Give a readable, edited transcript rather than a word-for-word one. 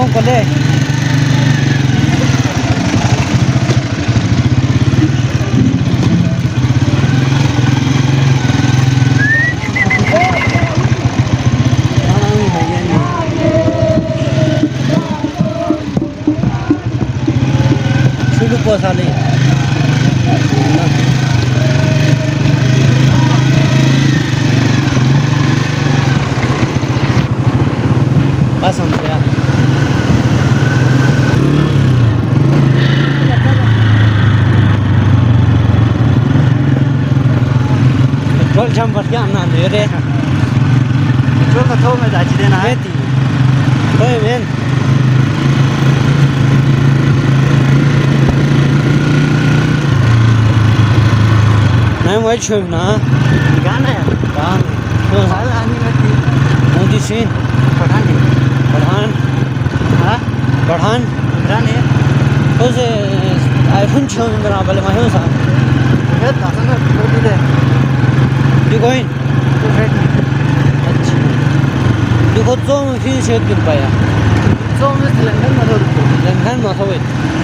không còn đây sudah puasa nih pasang ya petrol jam पर क्या ना दे रहे पेट्रोल का थोक में दाची देना है बेटी ओए मैन नहीं मैं छोड़ ना गाना है काम तो हाल आनी लगती मोदी सिंह पठान पठान हाँ पठान पठान है उसे आईफोन छः में वाले मैं हूँ साहब ये दासन में रोटी दे you going तो फिर अच्छा you got so much fish at the buyer so में लंदन में रोटी then can not have it